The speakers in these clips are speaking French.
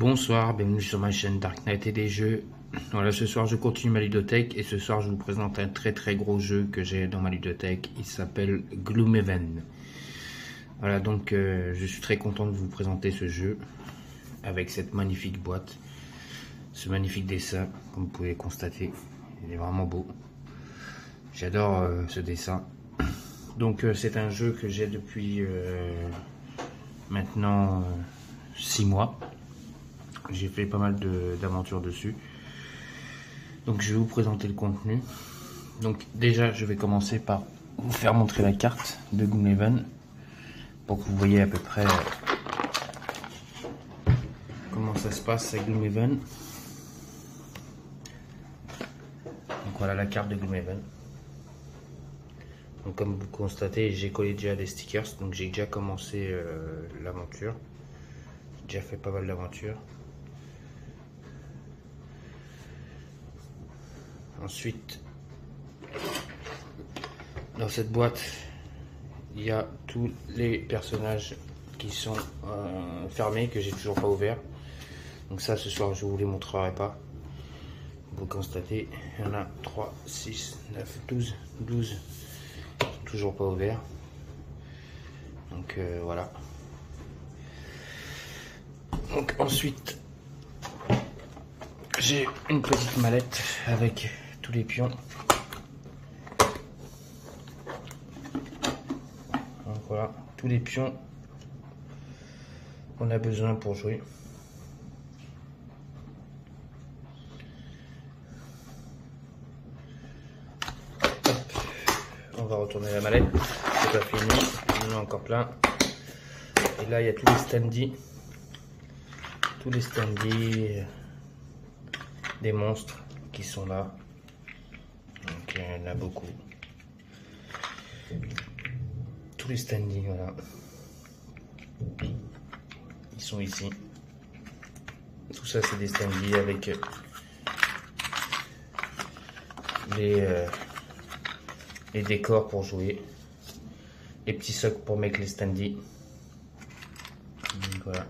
Bonsoir, bienvenue sur ma chaîne Dark Knight et des jeux. Voilà, ce soir je continue ma ludothèque et ce soir je vous présente un très gros jeu que j'ai dans ma ludothèque. Il s'appelle Gloomhaven. Voilà, donc je suis très content de vous présenter ce jeu avec cette magnifique boîte, ce magnifique dessin, comme vous pouvez constater. Il est vraiment beau. J'adore ce dessin. Donc c'est un jeu que j'ai depuis maintenant 6 mois. J'ai fait pas mal d'aventures dessus. Donc je vais vous présenter le contenu. Donc déjà je vais commencer par vous faire montrer la carte de Gloomhaven pour que vous voyez à peu près comment ça se passe à Gloomhaven. Donc voilà la carte de Gloomhaven. Donc comme vous constatez, j'ai collé déjà des stickers, donc j'ai déjà commencé l'aventure. J'ai déjà fait pas mal d'aventures. Ensuite, dans cette boîte, il y a tous les personnages qui sont fermés, que j'ai toujours pas ouverts. Donc ça, ce soir, je vous les montrerai pas. Vous constatez, il y en a 3, 6, 9, 12, toujours pas ouverts. Donc voilà. Donc ensuite, j'ai une petite mallette avec tous les pions. Donc voilà, tous les pions qu'on a besoin pour jouer. Hop. On va retourner la mallette, c'est pas fini, il y en a encore plein. Et là il y a tous les standees des monstres qui sont là. Donc il y en a beaucoup. Tous les standees, voilà. Ils sont ici. Tout ça c'est des standees avec les décors pour jouer. Les petits socles pour mettre les standees. Donc voilà.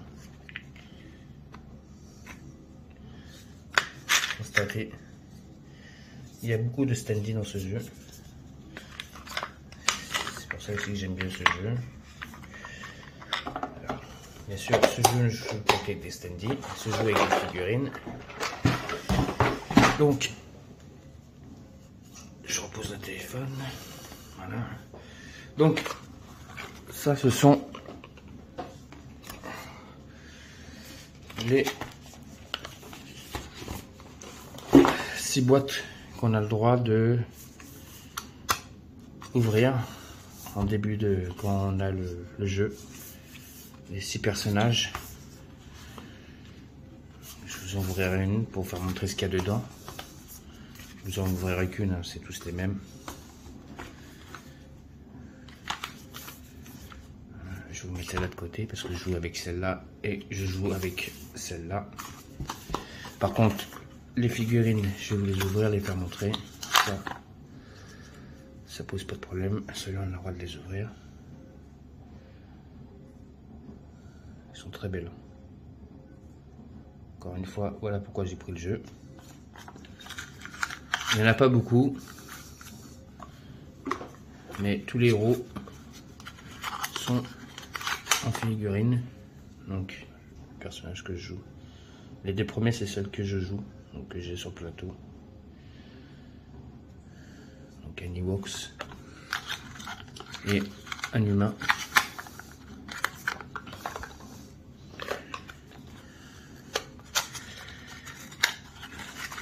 Constatez, il y a beaucoup de standees dans ce jeu. C'est pour ça aussi que j'aime bien ce jeu. Alors, bien sûr, ce jeu ne joue pas avec des standees, ce jeu avec des figurines. Donc, je repose le téléphone. Voilà. Donc, ça, ce sont les 6 boîtes qu'on a le droit de ouvrir en début de quand on a le jeu. Les 6 personnages. Je vous en ouvrirai une pour vous faire montrer ce qu'il y a dedans. Je vous en ouvrirai qu'une, hein, c'est tous les mêmes. Je vous mettais là de côté parce que je joue avec celle-là et je joue avec celle-là. Par contre, les figurines, je vais vous les ouvrir, les faire montrer. Ça pose pas de problème. Ceux-là, on a le droit de les ouvrir. Ils sont très belles. Encore une fois, voilà pourquoi j'ai pris le jeu. Il n'y en a pas beaucoup. Mais tous les héros sont en figurine. Donc, le personnage que je joue. Les 2 premiers, c'est celles que je joue. Donc, que j'ai sur le plateau. Donc, un Ewoks. Et un humain.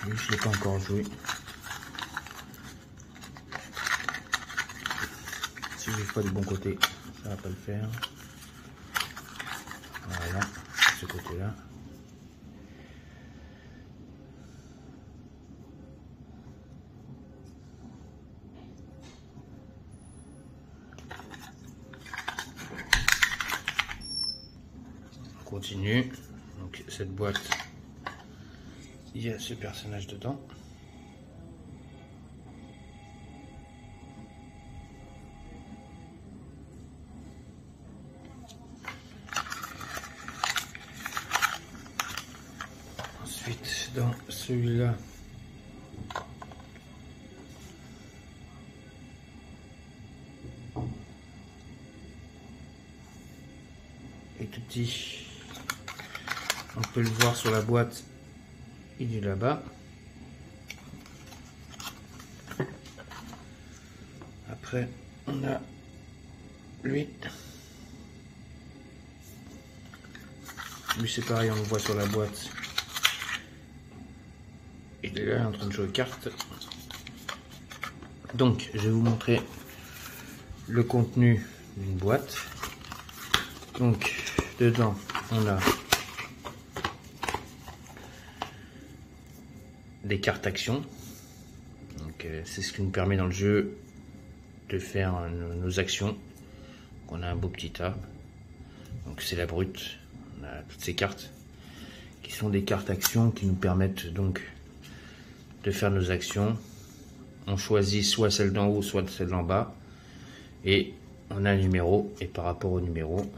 Lui, je ne l'ai pas encore joué. Si je ne joue pas du bon côté, ça va pas le faire. Voilà, ce côté-là. On continue. Donc cette boîte, il y a ce personnage dedans. ensuite dans celui-là, est tout petit. On peut le voir sur la boîte, il est là-bas. Après, on a lui. Lui, c'est pareil, on le voit sur la boîte. Il est là en train de jouer aux cartes. Donc, je vais vous montrer le contenu d'une boîte. Donc, dedans, on a des cartes actions. Donc, c'est ce qui nous permet dans le jeu de faire nos actions. Donc, on a un beau petit tas. Donc, c'est la brute. On a toutes ces cartes qui sont des cartes actions qui nous permettent donc de faire nos actions. On choisit soit celle d'en haut, soit celle d'en bas. Et on a un numéro. Et par rapport au numéro,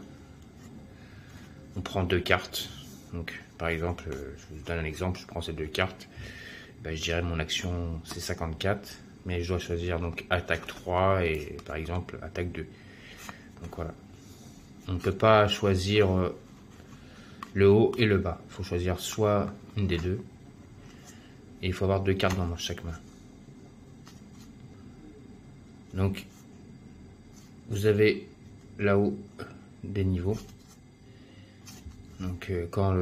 on prend deux cartes. Donc, par exemple, je vous donne un exemple. Je prends ces deux cartes. Ben, je dirais mon action, c'est 54. Mais je dois choisir donc attaque 3 et par exemple attaque 2. Donc voilà. On ne peut pas choisir le haut et le bas. Il faut choisir soit une des deux. Et il faut avoir deux cartes dans chaque main. Donc, vous avez là-haut des niveaux. Donc, quand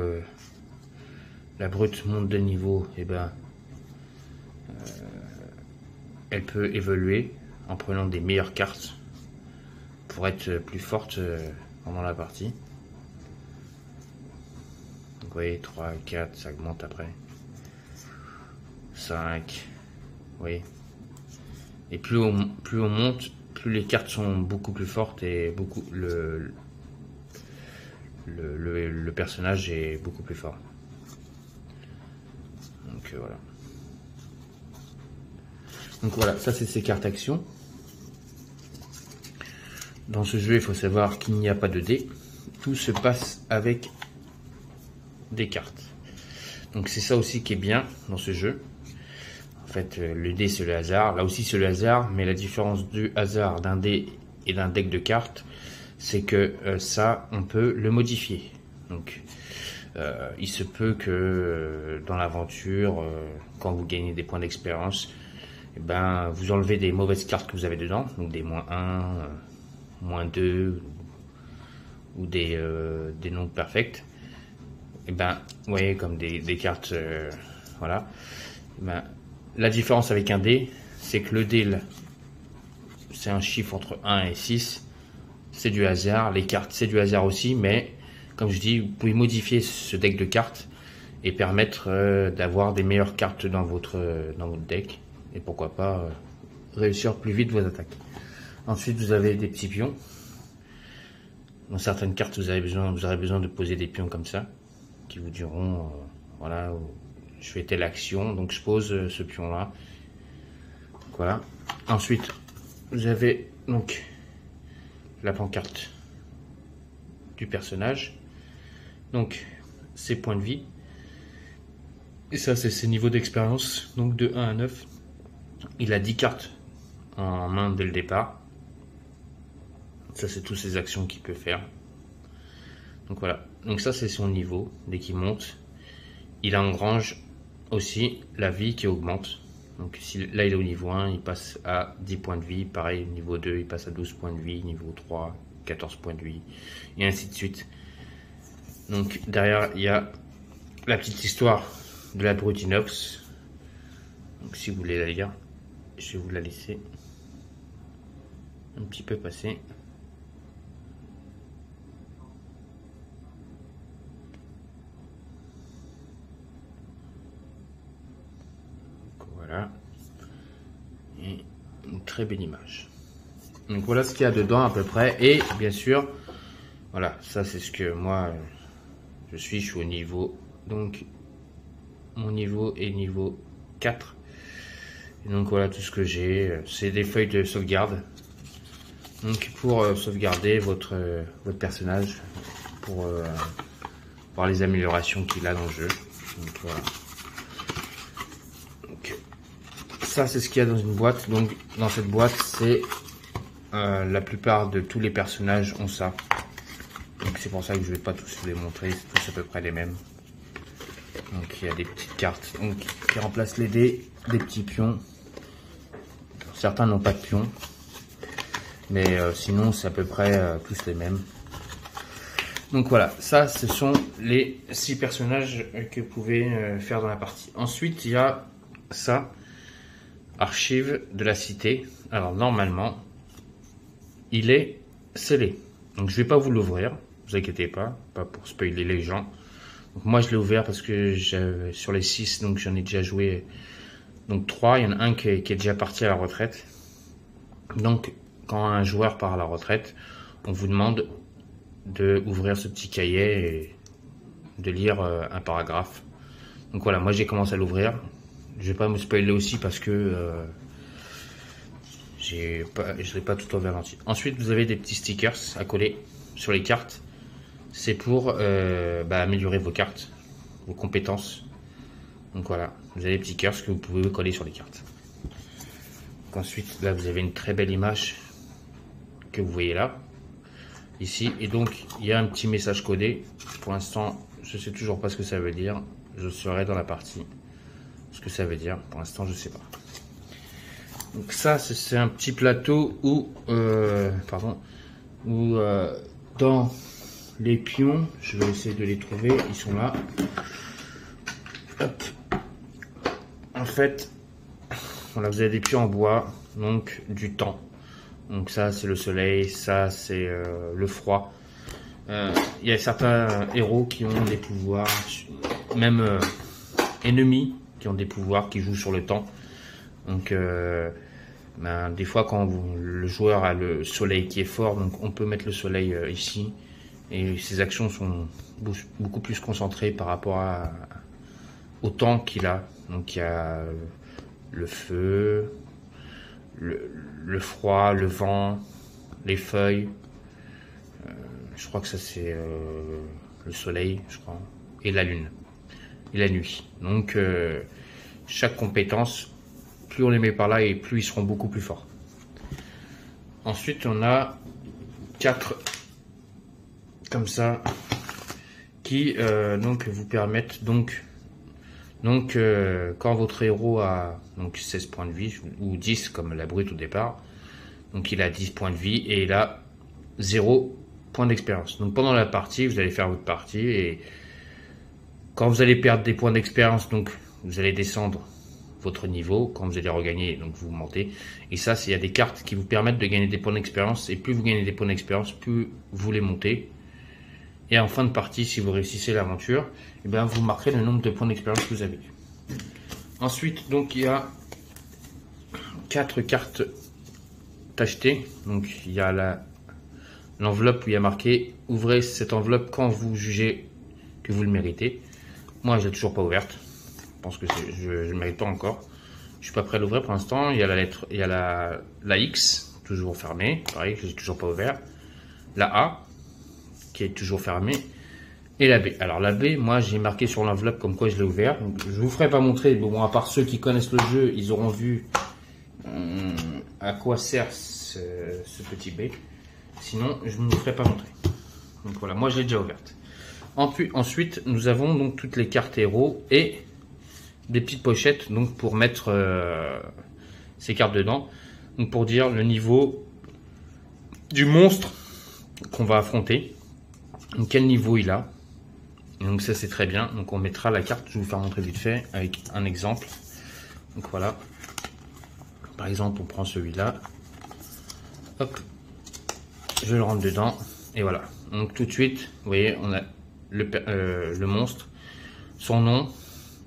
la brute monte de niveau, et ben, elle peut évoluer en prenant des meilleures cartes pour être plus forte pendant la partie. Donc, vous voyez, 3, 4, ça augmente après. 5, vous voyez. Et plus on monte, plus les cartes sont beaucoup plus fortes et beaucoup le personnage est beaucoup plus fort. Donc voilà. Donc voilà, ça c'est ces cartes actions. Dans ce jeu, il faut savoir qu'il n'y a pas de dés. Tout se passe avec des cartes. Donc c'est ça aussi qui est bien dans ce jeu. En fait, le dé c'est le hasard. Là aussi c'est le hasard, mais la différence du hasard d'un dé et d'un deck de cartes, c'est que ça, on peut le modifier. Donc, il se peut que dans l'aventure, quand vous gagnez des points d'expérience, eh ben, vous enlevez des mauvaises cartes que vous avez dedans, donc des -1, -2 ou des non perfects. Et ben, vous voyez, comme des cartes, voilà. Et ben, la différence avec un dé, c'est que le dé, c'est un chiffre entre 1 et 6. C'est du hasard. Les cartes, c'est du hasard aussi, mais comme je dis, vous pouvez modifier ce deck de cartes et permettre d'avoir des meilleures cartes dans votre deck. Et pourquoi pas réussir plus vite vos attaques. Ensuite, vous avez des petits pions. Dans certaines cartes, vous aurez besoin de poser des pions comme ça, qui vous diront, voilà, je fais telle action, donc je pose ce pion là. Voilà. Ensuite, vous avez donc la pancarte du personnage, donc ses points de vie, et ça c'est ses niveaux d'expérience, donc de 1 à 9. Il a 10 cartes en main dès le départ. Ça c'est toutes ses actions qu'il peut faire. Donc voilà, donc ça c'est son niveau. Dès qu'il monte, il engrange aussi la vie qui augmente. Donc si là il est au niveau 1, il passe à 10 points de vie. Pareil, niveau 2, il passe à 12 points de vie. Niveau 3, 14 points de vie. Et ainsi de suite. Donc derrière, il y a la petite histoire de la brute inox. Donc si vous voulez la lire, je vais vous la laisser un petit peu passer. Voilà. Et une très belle image. Donc voilà ce qu'il y a dedans à peu près. Et bien sûr, voilà, ça c'est ce que moi je suis au niveau. Donc mon niveau est niveau 4. Et donc voilà tout ce que j'ai. C'est des feuilles de sauvegarde. Donc pour sauvegarder votre personnage, pour voir les améliorations qu'il a dans le jeu. Donc voilà. ça c'est ce qu'il y a dans une boîte. Donc dans cette boîte, c'est la plupart de tous les personnages ont ça. Donc c'est pour ça que je vais pas tous vous les montrer, c'est tous à peu près les mêmes. Donc il y a des petites cartes donc, qui remplacent les dés, des petits pions. Certains n'ont pas de pions, mais sinon c'est à peu près tous les mêmes. Donc voilà, ça ce sont les 6 personnages que vous pouvez faire dans la partie. Ensuite il y a ça, archive de la cité. Alors normalement il est scellé, donc je vais pas vous l'ouvrir, vous inquiétez pas pour spoiler les gens. Donc moi je l'ai ouvert parce que sur les 6, donc j'en ai déjà joué donc 3, il y en a un qui est déjà parti à la retraite. Donc quand un joueur part à la retraite, on vous demande de ouvrir ce petit cahier et de lire un paragraphe. Donc voilà, moi j'ai commencé à l'ouvrir. Je vais pas me spoiler aussi parce que je l'ai pas tout ouvert entier. Ensuite vous avez des petits stickers à coller sur les cartes. C'est pour améliorer vos cartes, vos compétences. Donc voilà, vous avez des petits cœurs que vous pouvez coller sur les cartes. Donc ensuite là vous avez une très belle image que vous voyez là. Ici, et donc il y a un petit message codé. Pour l'instant je sais toujours pas ce que ça veut dire, je saurai dans la partie ce que ça veut dire. Pour l'instant je sais pas. Donc ça c'est un petit plateau où dans les pions, je vais essayer de les trouver, ils sont là. Hop. En fait voilà, vous avez des pions en bois, donc du temps. Donc ça c'est le soleil, ça c'est le froid. Il y a certains héros qui ont des pouvoirs, même ennemis qui ont des pouvoirs qui jouent sur le temps. Donc des fois quand le joueur a le soleil qui est fort, donc on peut mettre le soleil ici. Et ses actions sont beaucoup plus concentrées par rapport au temps qu'il a. Donc il y a le feu, le froid, le vent, les feuilles, je crois que ça c'est le soleil, je crois, et la lune, et la nuit. Donc chaque compétence, plus on les met par là et plus ils seront beaucoup plus forts. Ensuite on a 4 comme ça qui donc vous permettent quand votre héros a donc 16 points de vie ou 10 comme la brute au départ, donc il a 10 points de vie et il a 0 points d'expérience. Donc pendant la partie, vous allez faire votre partie et quand vous allez perdre des points d'expérience, donc vous allez descendre votre niveau. Quand vous allez regagner, donc vous montez. Et ça, il y a des cartes qui vous permettent de gagner des points d'expérience et plus vous gagnez des points d'expérience, plus vous les montez. Et en fin de partie, si vous réussissez l'aventure, eh bien, vous marquerez le nombre de points d'expérience que vous avez. Ensuite, donc il y a 4 cartes tachetées. Donc il y a l'enveloppe où il y a marqué « Ouvrez cette enveloppe quand vous jugez que vous le méritez ». Moi, je l'ai toujours pas ouverte. Je pense que je ne mérite pas encore. Je suis pas prêt à l'ouvrir pour l'instant. Il y a la lettre, il y a la X, toujours fermée. Pareil, je l'ai toujours pas ouvert. La A, qui est toujours fermée. Et la B. Alors la B, moi j'ai marqué sur l'enveloppe comme quoi je l'ai ouvert. Donc, je vous ferai pas montrer, bon, à part ceux qui connaissent le jeu, ils auront vu à quoi sert ce petit B. Sinon, je ne vous ferai pas montrer. Donc voilà, moi je l'ai déjà ouverte. Ensuite, nous avons donc toutes les cartes héros et des petites pochettes donc pour mettre ces cartes dedans. Donc pour dire le niveau du monstre qu'on va affronter. Donc quel niveau il a. Donc ça c'est très bien. Donc on mettra la carte, je vais vous faire montrer vite fait avec un exemple. Donc voilà. Par exemple on prend celui-là. Hop. Je le rentre dedans. Et voilà. Donc tout de suite, vous voyez, on a le monstre, son nom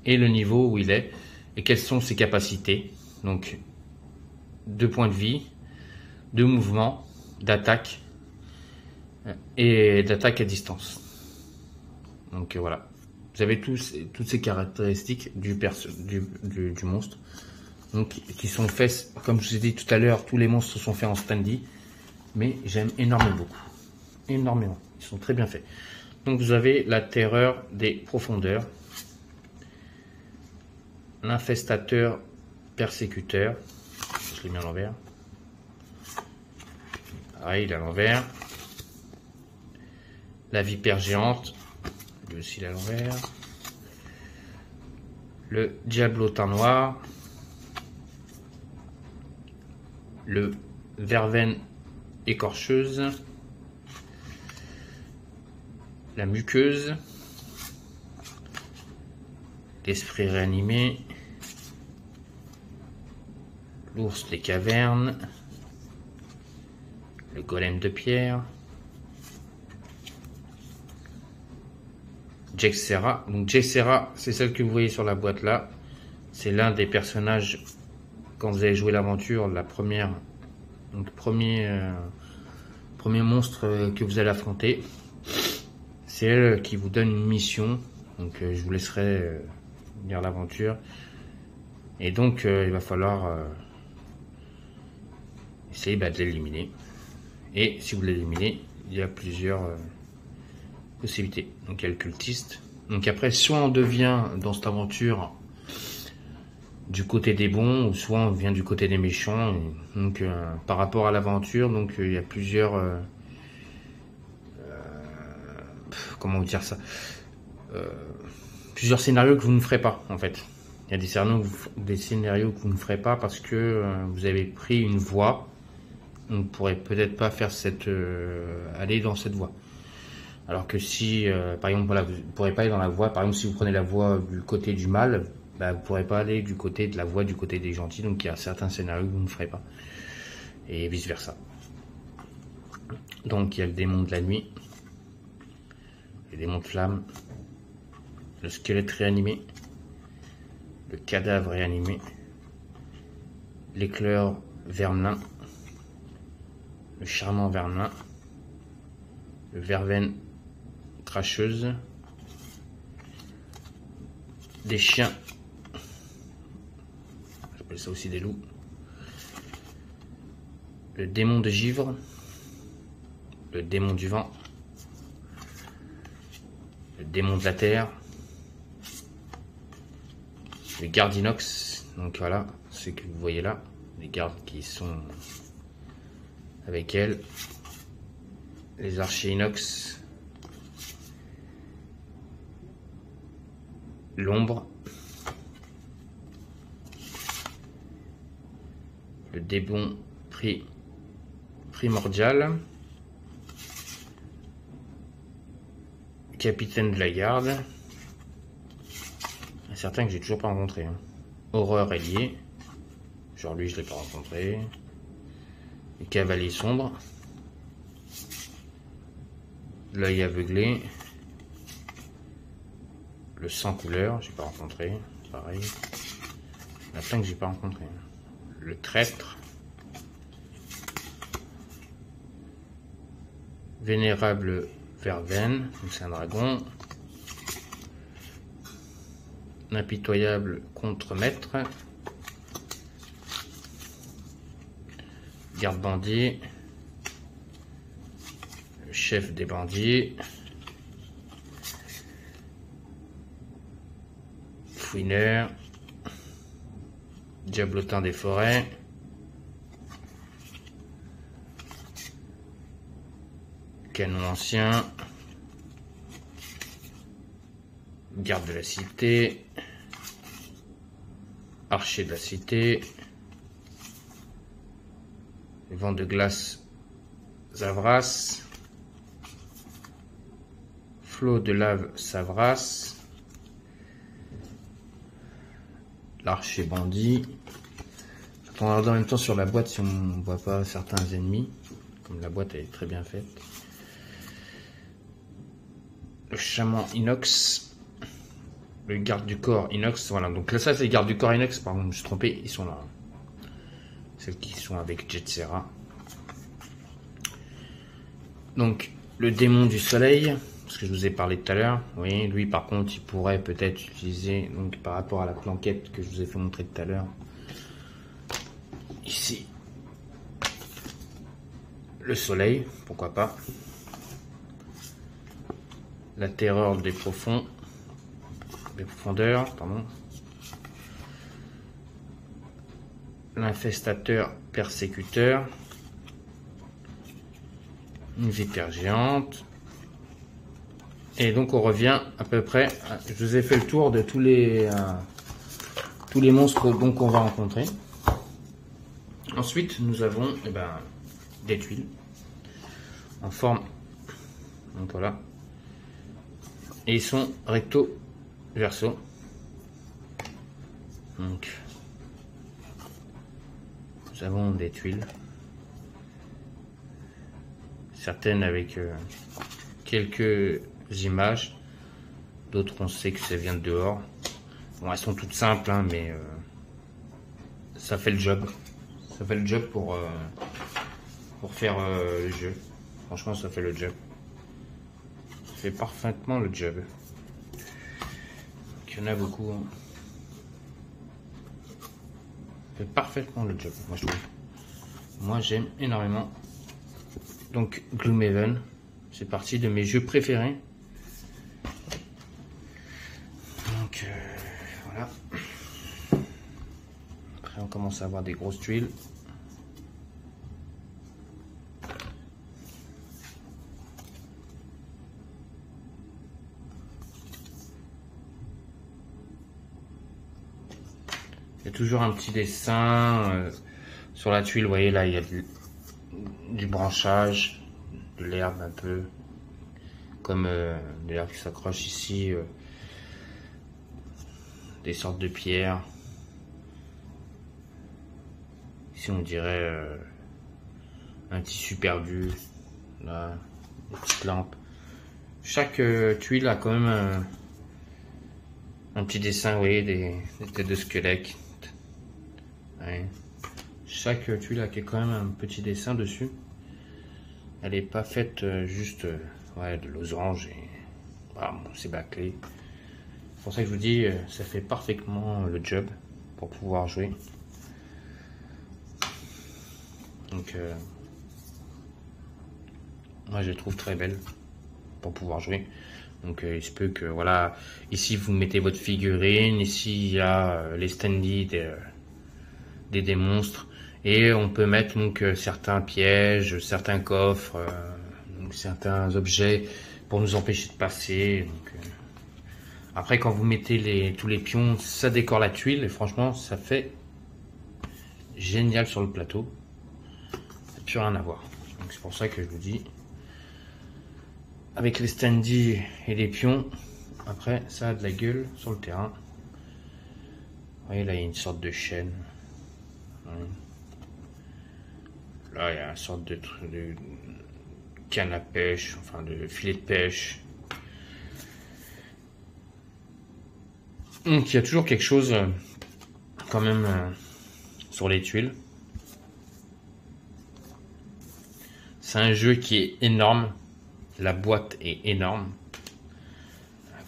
et le niveau où il est. Et quelles sont ses capacités. Donc 2 points de vie, 2 mouvements, d'attaque et d'attaque à distance. Donc voilà, vous avez toutes ces caractéristiques du monstre, donc qui sont faits, comme je vous ai dit tout à l'heure, tous les monstres sont faits en standy, mais j'aime énormément, énormément, ils sont très bien faits. Donc vous avez la terreur des profondeurs, l'infestateur persécuteur. Je l'ai mis à l'envers. Pareil, il est à l'envers. La vipère géante. Lui aussi, il est à l'envers. Le diablotin noir. Le verveine écorcheuse. La muqueuse. L'esprit réanimé. L'ours des cavernes. Le golem de pierre. Jexera. Donc Jexera, c'est celle que vous voyez sur la boîte là. C'est l'un des personnages quand vous avez joué l'aventure, la première, donc premier monstre que vous allez affronter. C'est elle qui vous donne une mission. Donc je vous laisserai lire l'aventure. Et donc il va falloir essayer de l'éliminer. Et si vous l'éliminez, il y a plusieurs possibilités. Donc il y a le cultiste. Donc après, soit on devient dans cette aventure du côté des bons, ou soit on vient du côté des méchants. Et donc par rapport à l'aventure, donc il y a plusieurs comment vous dire ça, plusieurs scénarios que vous ne ferez pas en fait. Il y a des scénarios que vous ne ferez pas parce que vous avez pris une voie. On ne pourrait peut-être pas faire aller dans cette voie. Alors que si, par exemple, voilà, vous ne pourrez pas aller dans la voie, par exemple, si vous prenez la voie du côté du mal, bah, vous ne pourrez pas aller du côté de la voie du côté des gentils. Donc il y a certains scénarios que vous ne ferez pas. Et vice versa. Donc il y a le démon de la nuit, le démon de flamme, le squelette réanimé, le cadavre réanimé, l'éclair vermelin, le charmant vermelin, le verveine cracheuse, des chiens, j'appelle ça aussi des loups, le démon de givre, le démon du vent, le démon de la terre, les gardes inox. Donc voilà, ce que vous voyez là, les gardes qui sont avec elle, les archers inox, l'ombre, le démon primordial, capitaine de la garde, certains que j'ai toujours pas rencontré, hein. Horreur ailier, genre lui je l'ai pas rencontré. Les cavaliers sombres, l'œil aveuglé, le sang couleur, j'ai pas rencontré, pareil. Il y en a plein que j'ai pas rencontré. Le traître, vénérable verveine, c'est un dragon. L'impitoyable contremaître, garde bandit, le chef des bandits, fouineur, diablotin des forêts, canon ancien, garde de la cité, archer de la cité, vent de glace Zavras, flot de lave Savras, l'archer bandit. On regarde en même temps sur la boîte si on ne voit pas certains ennemis, comme la boîte est très bien faite. Le chaman inox, le garde du corps inox, voilà, donc là ça c'est les gardes du corps inox, pardon, je me suis trompé, ils sont là. Celles qui sont avec Jetsera. Donc le démon du soleil, ce que je vous ai parlé tout à l'heure, oui, lui par contre il pourrait peut-être utiliser, donc par rapport à la planquette que je vous ai fait montrer tout à l'heure, ici, le soleil, pourquoi pas, la terreur des profonds, des profondeurs, pardon, l'infestateur persécuteur, une vipère géante. Et donc on revient à peu près, je vous ai fait le tour de tous les monstres qu'on va rencontrer. Ensuite nous avons des tuiles en forme, donc voilà, et ils sont recto verso. Donc nous avons des tuiles, certaines avec quelques images, d'autres on sait que ça vient de dehors. Bon, elles sont toutes simples, hein, mais ça fait le job. Ça fait le job pour faire le jeu. Franchement, ça fait le job. Ça fait parfaitement le job. Donc, il y en a beaucoup. Hein. Ça fait parfaitement le job, moi je trouve. Moi j'aime énormément. Donc Gloomhaven, c'est parti de mes jeux préférés. Donc voilà. Après on commence à avoir des grosses tuiles. Il y a toujours un petit dessin sur la tuile, vous voyez là il y a du branchage, de l'herbe un peu, comme de l'herbe qui s'accroche ici, des sortes de pierres. Ici on dirait un tissu perdu, là, des petites lampes. Chaque tuile a quand même un petit dessin, vous voyez, des têtes de squelettes. Ouais. Chaque tuile a quand même un petit dessin dessus. Elle n'est pas faite juste ouais, de losange et voilà, bon, c'est bâclé. C'est pour ça que je vous dis, ça fait parfaitement le job pour pouvoir jouer. Donc moi je les trouve très belles pour pouvoir jouer. Donc il se peut que voilà, ici vous mettez votre figurine, ici il y a les standees des monstres, et on peut mettre donc certains pièges, certains coffres, donc, certains objets pour nous empêcher de passer. Donc, après quand vous mettez tous les pions, ça décore la tuile et franchement ça fait génial sur le plateau. Ça n'a plus rien à voir. Donc c'est pour ça que je vous dis, avec les standees et les pions, après ça a de la gueule sur le terrain. Vous voyez là il y a une sorte de chaîne. Là il y a une sorte de canne à pêche, enfin de filet de pêche. Donc il y a toujours quelque chose quand même sur les tuiles. C'est un jeu qui est énorme. La boîte est énorme.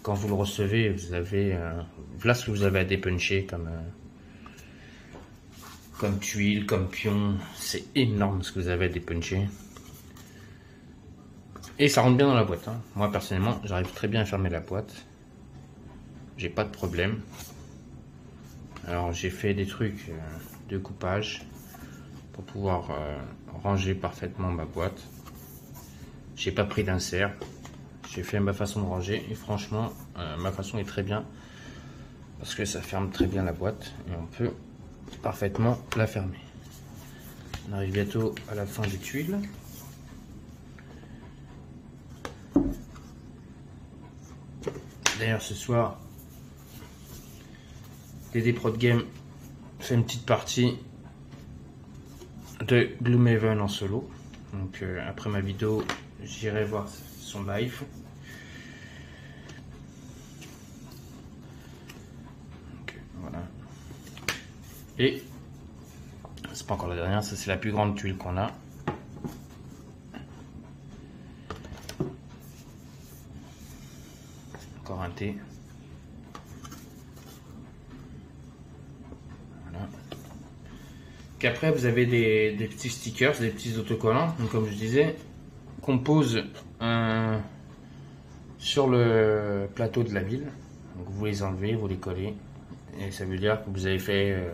Quand vous le recevez, vous avez voilà ce que vous avez à dépuncher comme tuile, comme pion. C'est énorme ce que vous avez à dépuncher. Et ça rentre bien dans la boîte. Hein. Moi personnellement, j'arrive très bien à fermer la boîte. J'ai pas de problème. Alors j'ai fait des trucs de coupage pour pouvoir ranger parfaitement ma boîte. J'ai pas pris d'insert. J'ai fait ma façon de ranger et franchement ma façon est très bien parce que ça ferme très bien la boîte et on peut parfaitement la fermer. On arrive bientôt à la fin des tuiles. D'ailleurs ce soir DD Prod Game fait une petite partie de Gloomhaven en solo. Donc après ma vidéo j'irai voir son live. Donc, voilà. Et c'est pas encore la dernière, ça c'est la plus grande tuile qu'on a. Encore un T. Voilà. Qu'après vous avez des petits stickers, des petits autocollants, donc comme je disais, qu'on pose sur le plateau de la ville. Donc vous les enlevez, vous les collez, et ça veut dire que vous avez fait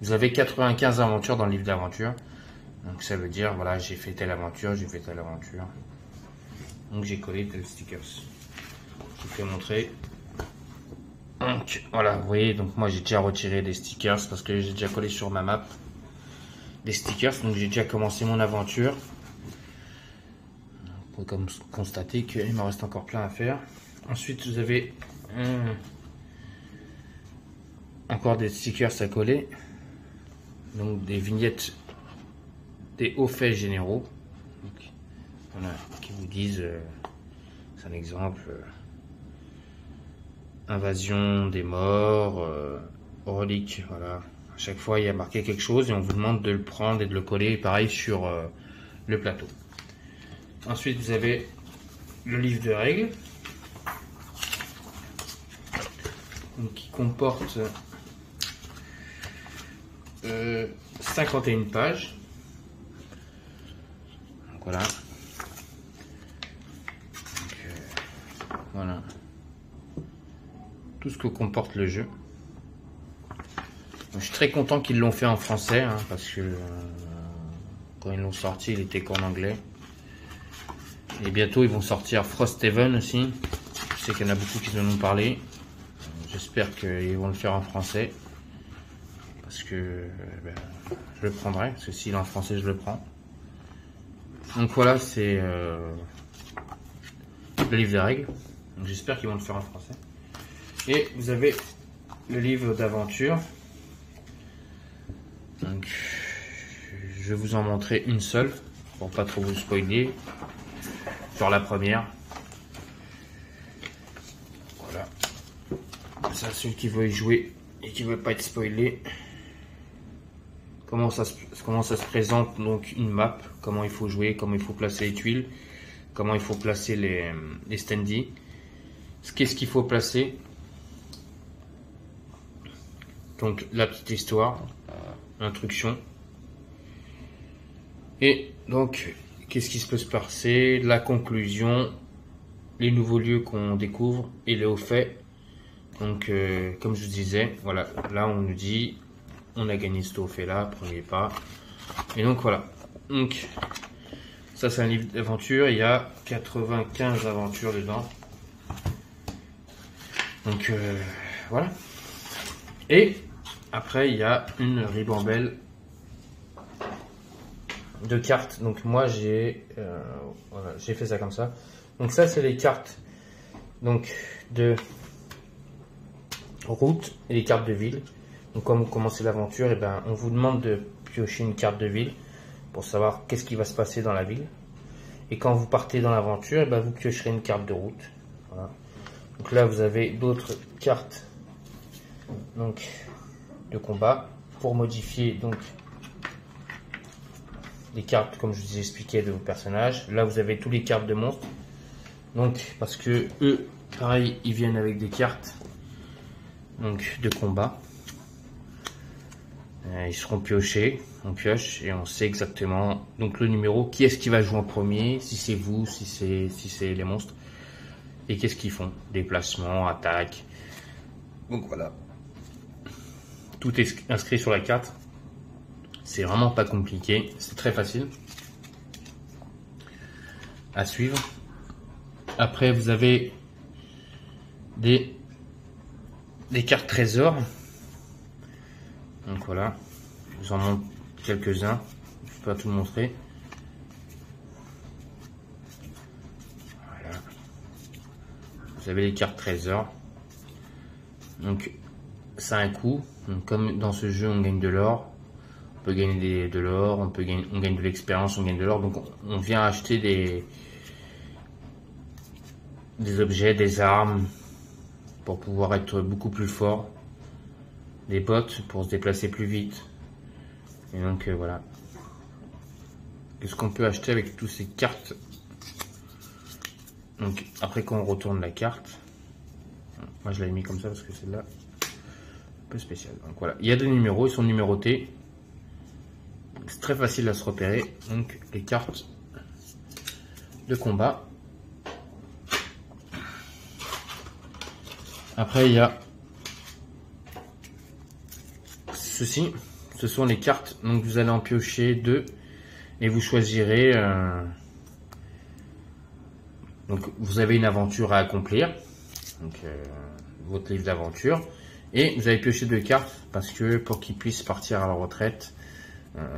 Vous avez 95 aventures dans le livre d'aventure. Donc ça veut dire, voilà, j'ai fait telle aventure, j'ai fait telle aventure. Donc j'ai collé tel stickers. Je vous fais montrer. Donc voilà, vous voyez, donc moi j'ai déjà retiré des stickers parce que j'ai déjà collé sur ma map des stickers. Donc j'ai déjà commencé mon aventure. Vous pouvez comme constater qu'il me reste encore plein à faire. Ensuite vous avez encore des stickers à coller. Donc des vignettes des hauts faits généraux. Donc, voilà, qui vous disent, c'est un exemple, invasion des morts, reliques, voilà. À chaque fois il y a marqué quelque chose et on vous demande de le prendre et de le coller pareil sur le plateau. Ensuite vous avez le livre de règles, donc, qui comporte 51 pages. Donc, voilà. Donc, voilà. Tout ce que comporte le jeu. Donc, je suis très content qu'ils l'ont fait en français, hein, parce que quand ils l'ont sorti, il était qu'en anglais. Et bientôt, ils vont sortir Frosthaven aussi. Je sais qu'il y en a beaucoup qui en ont parlé. J'espère qu'ils vont le faire en français. Parce que je le prendrai. Parce que s'il est en français, je le prends. Donc voilà, c'est le livre des règles. J'espère qu'ils vont le faire en français. Et vous avez le livre d'aventure. Donc, je vais vous en montrer une seule pour pas trop vous spoiler. Sur la première. Voilà. Ça, celui qui veut y jouer et qui veut pas être spoilé. Comment ça se présente donc une map, comment il faut jouer, comment il faut placer les tuiles, comment il faut placer les standees, qu'est-ce qu'il faut placer. Donc la petite histoire, l'instruction. Et donc qu'est-ce qui se peut se passer, la conclusion, les nouveaux lieux qu'on découvre et les hauts faits. Donc comme je vous disais, voilà, là on nous dit on a gagné ce haut fait là, premier pas. Et donc voilà. Donc ça c'est un livre d'aventure, il y a 95 aventures dedans. Donc voilà. Et après il y a une ribambelle de cartes. Donc moi j'ai voilà, j'ai fait ça comme ça. Donc ça c'est les cartes donc de route et les cartes de ville. Donc quand vous commencez l'aventure, et ben on vous demande de piocher une carte de ville pour savoir qu'est-ce qui va se passer dans la ville. Et quand vous partez dans l'aventure, et ben vous piocherez une carte de route. Voilà. Donc là vous avez d'autres cartes donc de combat pour modifier donc les cartes comme je vous ai expliqué de vos personnages. Là vous avez tous les cartes de monstres. Donc parce que eux pareil ils viennent avec des cartes donc de combat. Ils seront piochés, on pioche et on sait exactement donc le numéro, qui est-ce qui va jouer en premier, si c'est vous, si c'est les monstres, et qu'est-ce qu'ils font, déplacement, attaque. Donc voilà, tout est inscrit sur la carte, c'est vraiment pas compliqué, c'est très facile à suivre. Après vous avez des cartes trésors. Donc voilà, je vous en montre quelques-uns, je ne peux pas tout montrer. Voilà. Vous avez les cartes trésors. Donc ça a un coût. Donc, comme dans ce jeu on gagne de l'or, on peut gagner de l'or, on gagne de l'expérience, on gagne de l'or. Donc on vient acheter des objets, des armes pour pouvoir être beaucoup plus fort. Des bottes pour se déplacer plus vite. Et donc voilà. Qu'est-ce qu'on peut acheter avec toutes ces cartes? Donc après quand on retourne la carte, moi je l'avais mis comme ça parce que celle-là un peu spéciale. Donc voilà, il y a des numéros, ils sont numérotés. C'est très facile à se repérer. Donc les cartes de combat. Après il y a ceci, ce sont les cartes. Donc vous allez en piocher 2 et vous choisirez. Donc vous avez une aventure à accomplir, donc votre livre d'aventure, et vous avez pioché 2 cartes parce que pour qu'il puisse partir à la retraite,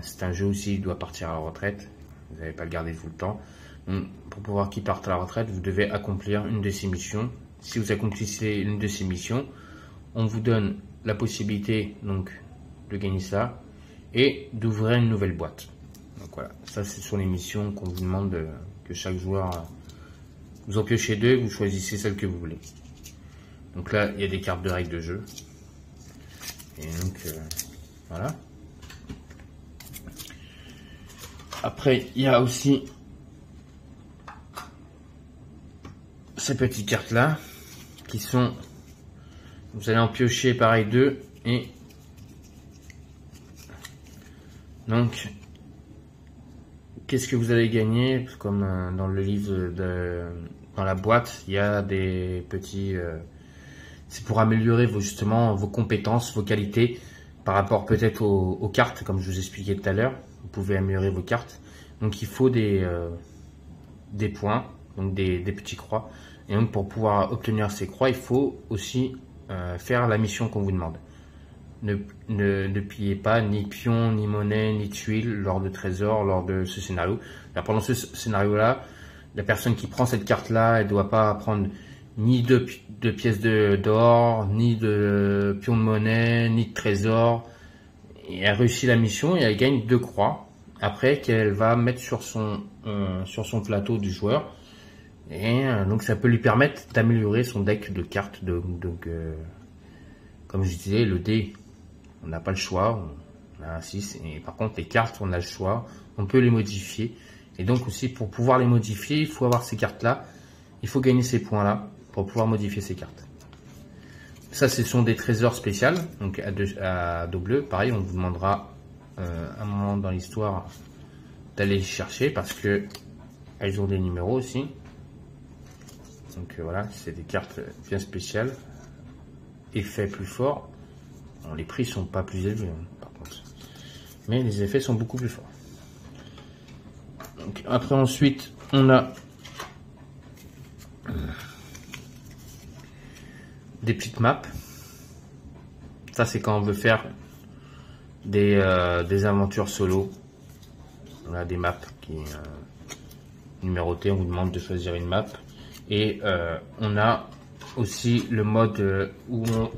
c'est un jeu aussi, il doit partir à la retraite. Vous n'allez pas le garder tout le temps. Donc, pour pouvoir qu'il parte à la retraite, vous devez accomplir une de ces missions. Si vous accomplissez une de ces missions, on vous donne la possibilité donc de gagner ça et d'ouvrir une nouvelle boîte. Donc voilà, ça ce sont les missions qu'on vous demande que chaque joueur vous en piochez 2, vous choisissez celle que vous voulez. Donc là, il y a des cartes de règles de jeu. Et donc voilà. Après, il y a aussi ces petites cartes là qui sont, vous allez en piocher pareil 2 et donc qu'est-ce que vous allez gagner, comme dans le livre dans la boîte il y a des petits c'est pour améliorer justement vos compétences, vos qualités par rapport peut-être aux cartes, comme je vous expliquais tout à l'heure. Vous pouvez améliorer vos cartes, donc il faut des points, donc des petits croix. Et donc pour pouvoir obtenir ces croix, il faut aussi faire la mission qu'on vous demande. Ne pillez pas ni pion, ni monnaie, ni tuiles lors de trésors, lors de ce scénario. Alors, pendant ce scénario-là, la personne qui prend cette carte-là, elle ne doit pas prendre ni de pièces d'or, ni de pions de monnaie, ni de trésors. Et elle réussit la mission et elle gagne 2 croix. Après, qu'elle va mettre sur son plateau du joueur. Et donc ça peut lui permettre d'améliorer son deck de cartes. Donc, comme je disais, le dé, on n'a pas le choix. On a un 6. Et par contre, les cartes, on a le choix. On peut les modifier. Et donc aussi, pour pouvoir les modifier, il faut avoir ces cartes-là. Il faut gagner ces points-là pour pouvoir modifier ces cartes. Ça, ce sont des trésors spéciaux. Donc à dos bleu, pareil, on vous demandera un moment dans l'histoire d'aller les chercher parce que elles ont des numéros aussi. Donc voilà, c'est des cartes bien spéciales. Effets plus forts. Bon, les prix sont pas plus élevés par contre, mais les effets sont beaucoup plus forts. Donc, après ensuite, on a des petites maps. Ça c'est quand on veut faire des aventures solo. On a des maps qui numérotées, on vous demande de choisir une map. Et on a aussi le mode où on...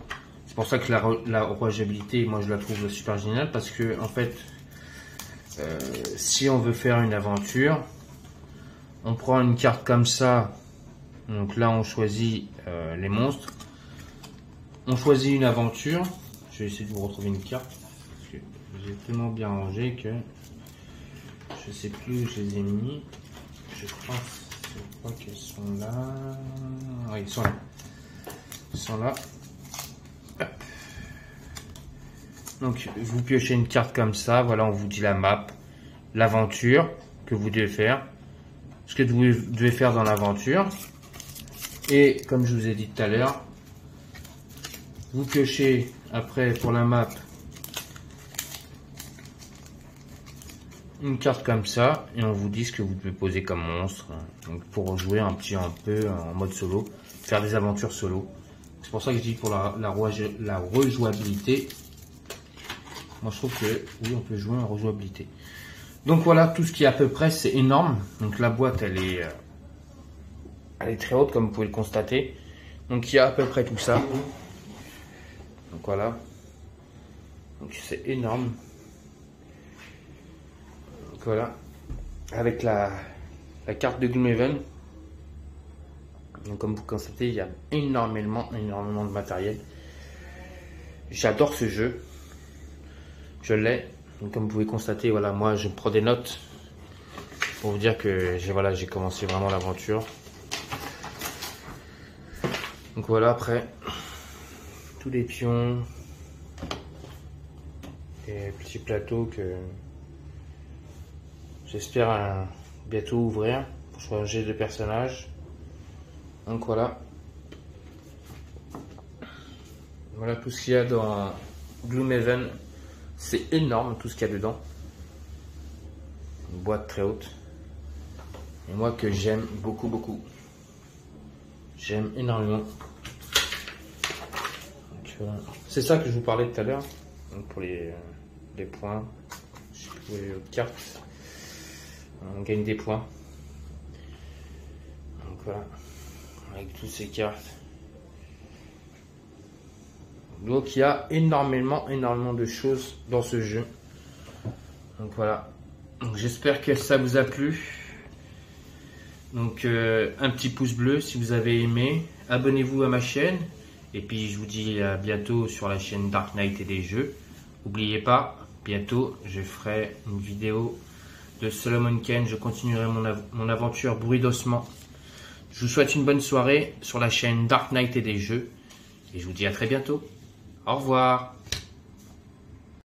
C'est pour ça que la rejouabilité, moi je la trouve super géniale parce que en fait, si on veut faire une aventure, on prend une carte comme ça. Donc là on choisit les monstres. On choisit une aventure. Je vais essayer de vous retrouver une carte parce que j'ai tellement bien rangé que je sais plus où je les ai mis. Je crois qu'elles sont là. Oui, elles sont là. Elles sont là. Hop. Donc vous piochez une carte comme ça. Voilà, on vous dit la map, l'aventure que vous devez faire, ce que vous devez faire dans l'aventure. Et comme je vous ai dit tout à l'heure, vous piochez après pour la map une carte comme ça et on vous dit ce que vous devez poser comme monstre. Donc pour jouer un peu en mode solo, faire des aventures solo. C'est pour ça que je dis pour la rejouabilité. Moi je trouve que oui, on peut jouer en rejouabilité. Donc voilà, tout ce qui est à peu près, c'est énorme. Donc la boîte elle est très haute comme vous pouvez le constater. Donc il y a à peu près tout ça. Donc voilà. Donc c'est énorme. Donc voilà. Avec la carte de Gloomhaven. Donc comme vous constatez, il y a énormément de matériel. J'adore ce jeu. Je l'ai. Donc comme vous pouvez constater, voilà, moi je prends des notes pour vous dire que j'ai commencé vraiment l'aventure. Donc voilà, après tous les pions et petits plateaux que j'espère bientôt ouvrir pour changer de personnage. Donc voilà tout ce qu'il y a dans Gloomhaven. C'est énorme tout ce qu'il y a dedans. Une boîte très haute. Et moi que j'aime beaucoup. J'aime énormément. C'est ça que je vous parlais tout à l'heure. Pour les points. Je sais plus les autres cartes. On gagne des points. Donc voilà. Avec toutes ces cartes. Donc il y a énormément de choses dans ce jeu. Donc voilà. J'espère que ça vous a plu. Donc un petit pouce bleu si vous avez aimé. Abonnez-vous à ma chaîne. Et puis je vous dis à bientôt sur la chaîne Dark Knight et des jeux. N'oubliez pas, bientôt je ferai une vidéo de Solomon Kane. Je continuerai mon aventure bruit d'ossement. Je vous souhaite une bonne soirée sur la chaîne Dark Knight et des jeux. Et je vous dis à très bientôt. Au revoir.